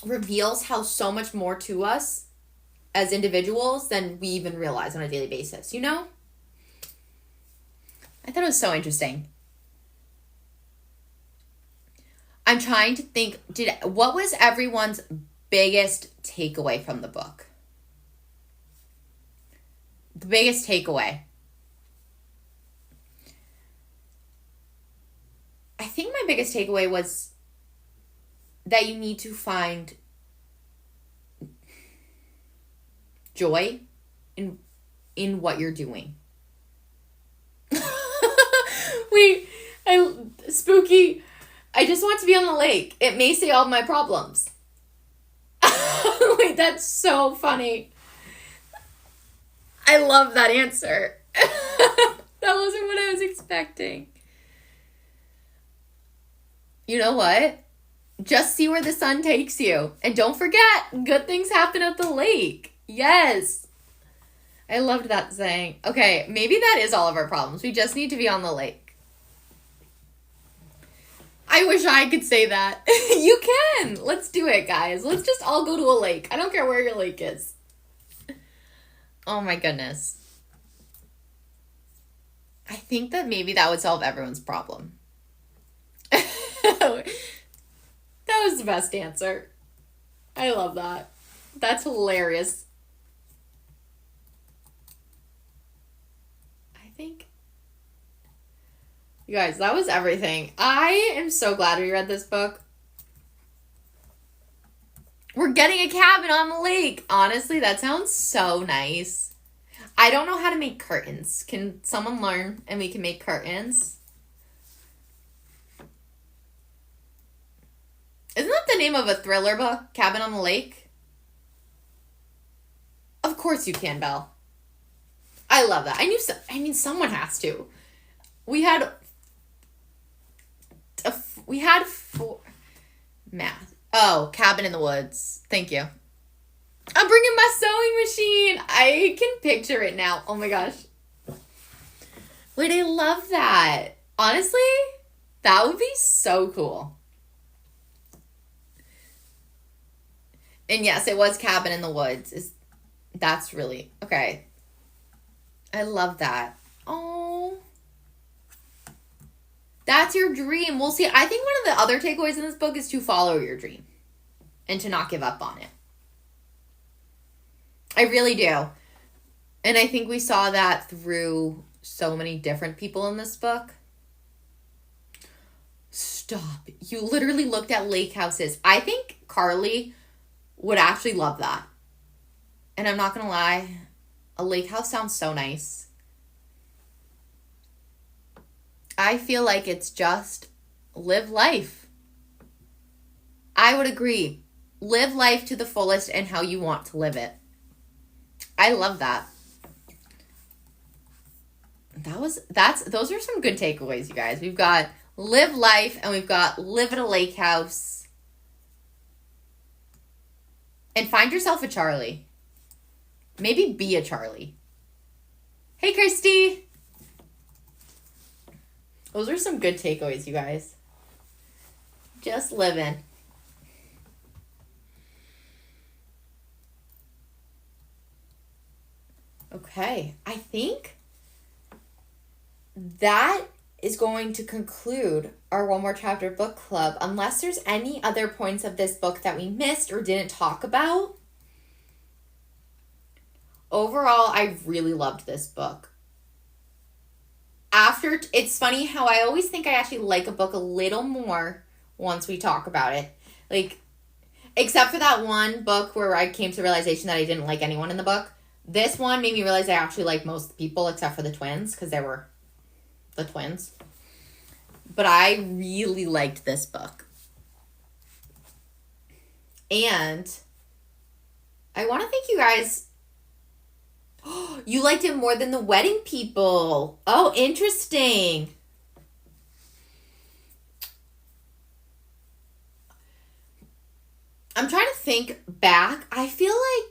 reveals how so much more to us as individuals than we even realize on a daily basis, you know? I thought it was so interesting. I'm trying to think, what was everyone's biggest takeaway from the book? The biggest takeaway. I think my biggest takeaway was that you need to find joy in what you're doing. Spooky. I just want to be on the lake. It may solve my problems. Wait, that's so funny. I love that answer. That wasn't what I was expecting. You know what? Just see where the sun takes you. And don't forget, good things happen at the lake. Yes. I loved that saying. Okay, maybe that is all of our problems. We just need to be on the lake. I wish I could say that. You can. Let's do it, guys. Let's just all go to a lake. I don't care where your lake is. Oh my goodness. I think that maybe that would solve everyone's problem. That was the best answer. I love that. That's hilarious. I think... You guys, that was everything. I am so glad we read this book. We're getting a cabin on the lake. Honestly, that sounds so nice. I don't know how to make curtains. Can someone learn and we can make curtains? Isn't that the name of a thriller book? Cabin on the Lake? Of course you can, Belle. I love that. Someone has to. We had four... Math. Oh, Cabin in the Woods. Thank you. I'm bringing my sewing machine. I can picture it now. Oh my gosh. Wait, I love that. Honestly, that would be so cool. And yes, it was Cabin in the Woods. That's really... Okay. I love that. Oh. That's your dream. We'll see. I think one of the other takeaways in this book is to follow your dream. And to not give up on it. I really do. And I think we saw that through so many different people in this book. Stop. You literally looked at lake houses. I think Carley would actually love that. And I'm not going to lie. A lake house sounds so nice. I feel like it's just live life. I would agree. Live life to the fullest and how you want to live it. I love that. Those are some good takeaways, you guys. We've got live life and we've got live at a lake house. And find yourself a Charlie. Maybe be a Charlie. Hey, Christy. Those are some good takeaways, you guys. Just living. Okay, I think that is going to conclude our One More Chapter book club, unless there's any other points of this book that we missed or didn't talk about. Overall, I really loved this book. It's funny how I always think I actually like a book a little more once we talk about it. Like, except for that one book where I came to the realization that I didn't like anyone in the book. This one made me realize I actually like most people except for the twins, because they were the twins. But I really liked this book. And I want to thank you guys. You liked it more than the wedding people. Oh, interesting. I'm trying to think back. I feel like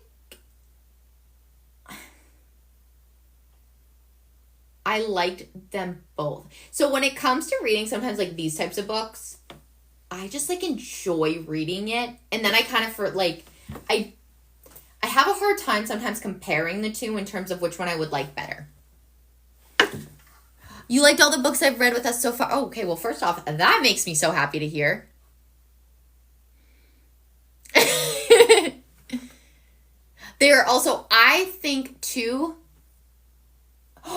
I liked them both. So when it comes to reading sometimes like these types of books, I just like enjoy reading it. And then I kind of I have a hard time sometimes comparing the two in terms of which one I would like better. You liked all the books I've read with us so far. Oh, okay, well, first off, that makes me so happy to hear. They are also, I think, too...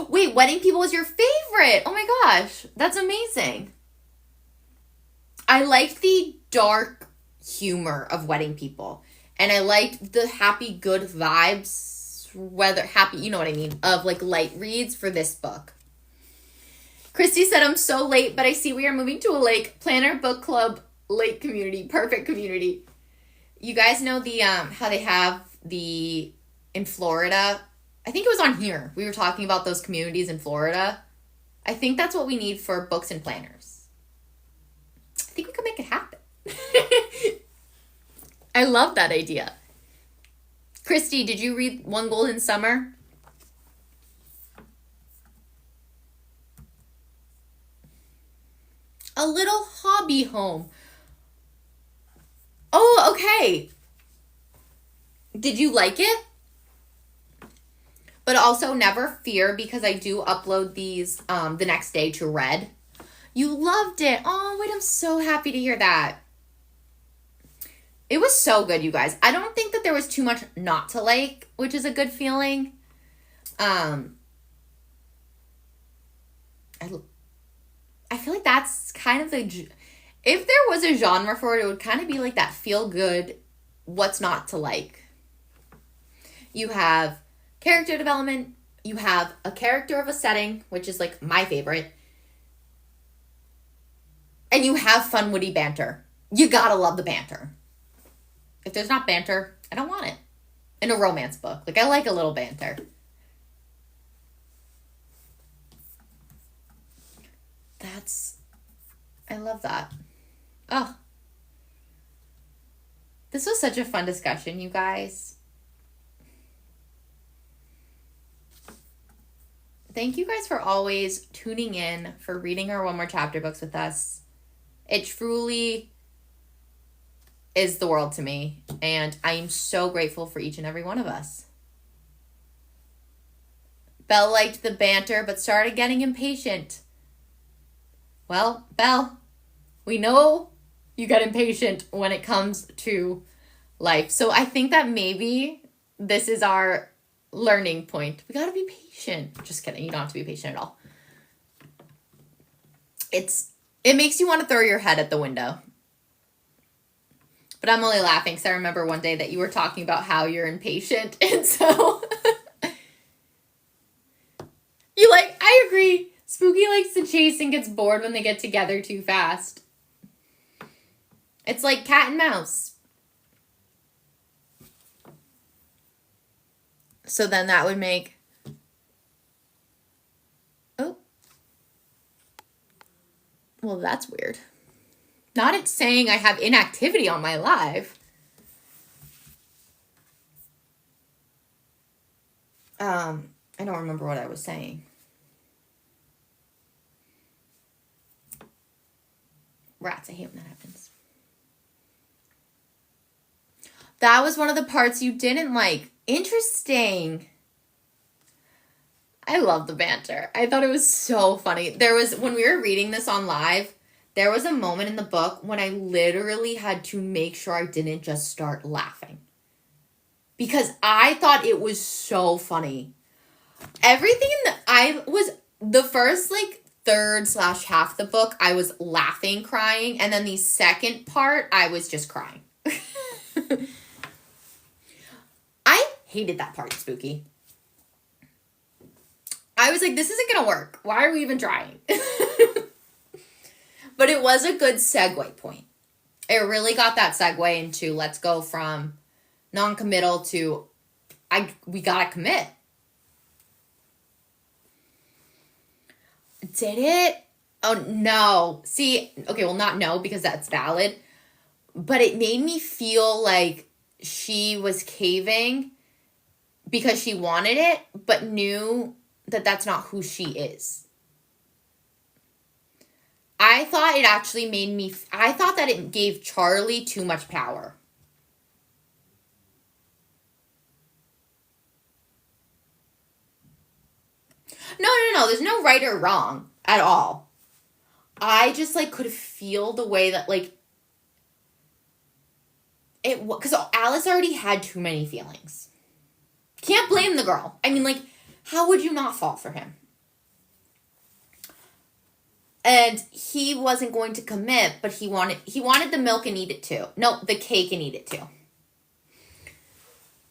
Wait, Wedding People was your favorite. Oh my gosh, that's amazing. I liked the dark humor of Wedding People. And I liked the happy, good vibes, whether happy, you know what I mean, of like light reads for this book. Christy said, I'm so late, but I see we are moving to a lake. Planner Book Club lake community. Perfect community. You guys know the how they have in Florida. I think it was on here. We were talking about those communities in Florida. I think that's what we need for books and planners. I think we could make it happen. I love that idea. Christy, did you read One Golden Summer? A Little Hobby Home. Oh, okay. Did you like it? But also never fear, because I do upload these the next day to Read. You loved it. Oh, wait, I'm so happy to hear that. It was so good, you guys. I don't think that there was too much not to like, which is a good feeling. I feel like that's kind of if there was a genre for it, it would kind of be like that feel good, what's not to like. You have character development, you have a character of a setting, which is like my favorite, and you have fun, witty banter. You gotta love the banter. If there's not banter, I don't want it. In a romance book. Like, I like a little banter. I love that. Oh. This was such a fun discussion, you guys. Thank you guys for always tuning in, for reading our One More Chapter books with us. It truly is the world to me, and I am so grateful for each and every one of us. Belle liked the banter, but started getting impatient. Well, Belle, we know you get impatient when it comes to life. So I think that maybe this is our learning point. We gotta be patient. Just kidding. You don't have to be patient at all. It makes you want to throw your head at the window. But I'm only laughing because I remember one day that you were talking about how you're impatient. And so I agree. Spooky likes to chase and gets bored when they get together too fast. It's like cat and mouse. So then that would make... Oh. Well, that's weird. Not it's saying I have inactivity on my live. I don't remember what I was saying. Rats, I hate when that happens. That was one of the parts you didn't like. Interesting. I love the banter. I thought it was so funny. When we were reading this on live, there was a moment in the book when I literally had to make sure I didn't just start laughing. Because I thought it was so funny. Everything the first third/half the book, I was laughing, crying. And then the second part, I was just crying. I hated that part, Spooky. I was like, this isn't going to work. Why are we even trying? But it was a good segue point. It really got that segue into let's go from non-committal to we got to commit. Did it? Oh, no. See, okay, well, not no, because that's valid. But it made me feel like she was caving because she wanted it, but knew that that's not who she is. I thought it actually made me, I thought that it gave Charlie too much power. No. There's no right or wrong at all. I just, like, could feel the way that, like, it, because Alice already had too many feelings. Can't blame the girl. I mean, like, how would you not fall for him? And he wasn't going to commit, but he wanted the milk and eat it too. No, the cake and eat it too.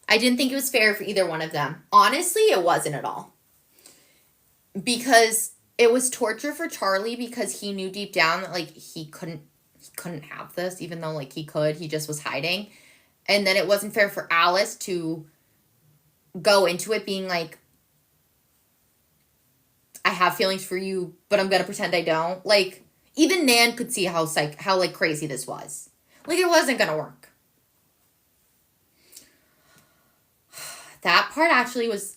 I didn't think it was fair for either one of them. Honestly, it wasn't at all. Because it was torture for Charlie because he knew deep down that, like, he couldn't have this, even though, like, he could. He just was hiding. And then it wasn't fair for Alice to go into it being like, I have feelings for you, but I'm going to pretend I don't. Like, even Nan could see how like, crazy this was. Like, it wasn't going to work. That part actually was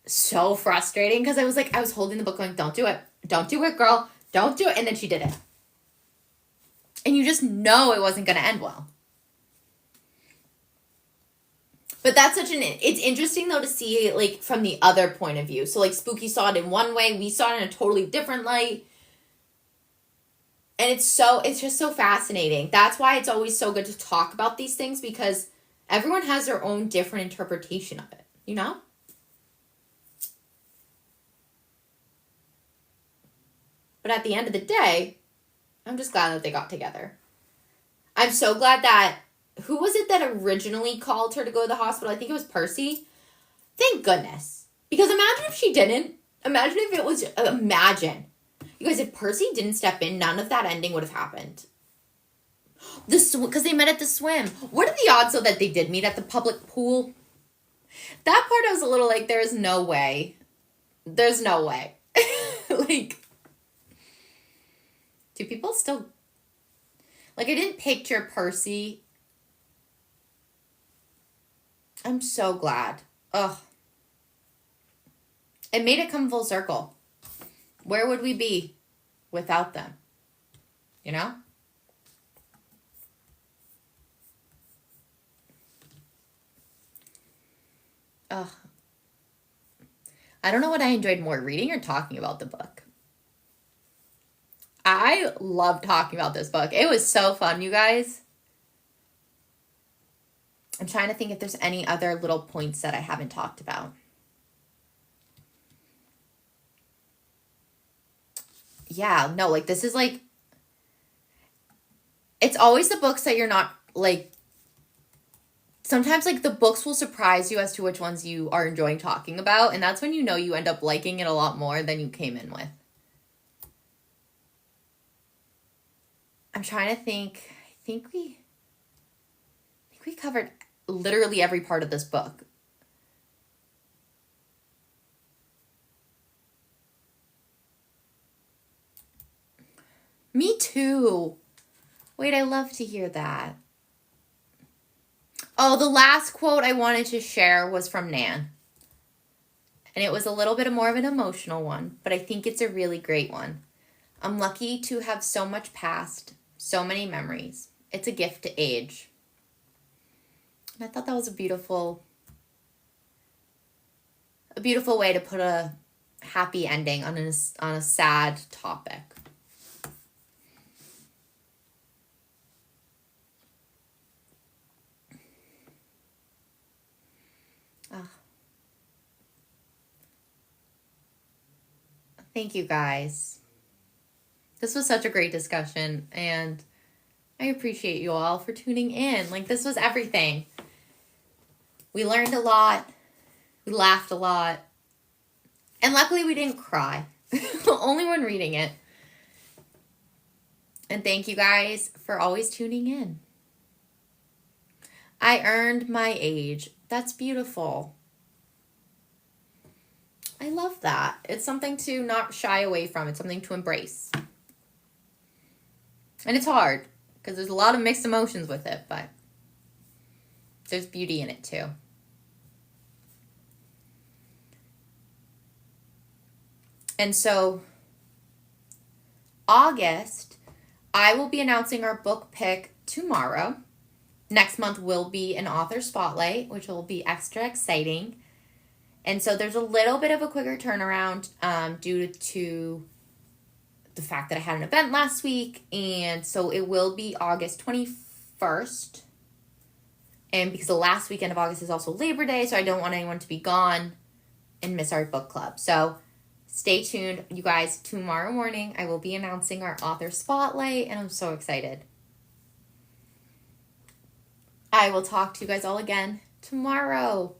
so frustrating because I was holding the book going, don't do it. Don't do it, girl. Don't do it. And then she did it. And you just know it wasn't going to end well. But that's it's interesting though to see it, like, from the other point of view. So, like, Spooky saw it in one way, we saw it in a totally different light. And it's just so fascinating. That's why it's always so good to talk about these things, because everyone has their own different interpretation of it, you know? But at the end of the day, I'm just glad that they got together. I'm so glad that, who was it that originally called her to go to the hospital? I think it was Percy. Thank goodness. Because imagine if she didn't. Imagine if it was, imagine. You guys, if Percy didn't step in, none of that ending would have happened. Because they met at the swim. What are the odds, though, that they did meet at the public pool? That part I was a little like, there's no way. There's no way. Like, do people still... Like, I didn't picture Percy. I'm so glad. Ugh. It made it come full circle. Where would we be without them? You know? Ugh. I don't know what I enjoyed more, reading or talking about the book. I love talking about this book. It was so fun, you guys. I'm trying to think if there's any other little points that I haven't talked about. Yeah, no, like, this is, like, it's always the books that you're not, like, sometimes, like, the books will surprise you as to which ones you are enjoying talking about, and that's when you know you end up liking it a lot more than you came in with. I'm trying to think. I think we covered literally every part of this book. Me too. Wait, I love to hear that. Oh, the last quote I wanted to share was from Nan. And it was a little bit more of an emotional one, but I think it's a really great one. I'm lucky to have so much past, so many memories. It's a gift to age. And I thought that was a beautiful way to put a happy ending on a sad topic. Thank you, guys. This was such a great discussion, and I appreciate you all for tuning in. Like, this was everything. We learned a lot. We laughed a lot. And luckily we didn't cry. Only when reading it. And thank you guys for always tuning in. I earned my age. That's beautiful. I love that. It's something to not shy away from. It's something to embrace. And it's hard because there's a lot of mixed emotions with it, but there's beauty in it too. And so, August, I will be announcing our book pick tomorrow. Next month will be an author spotlight, which will be extra exciting. And so there's a little bit of a quicker turnaround due to the fact that I had an event last week. And so it will be August 21st. And because the last weekend of August is also Labor Day, so I don't want anyone to be gone and miss our book club. So stay tuned, you guys. Tomorrow morning, I will be announcing our author spotlight, and I'm so excited. I will talk to you guys all again tomorrow.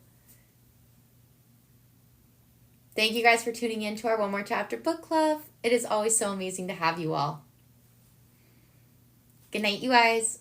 Thank you guys for tuning in to our One More Chapter book club. It is always so amazing to have you all. Good night, you guys.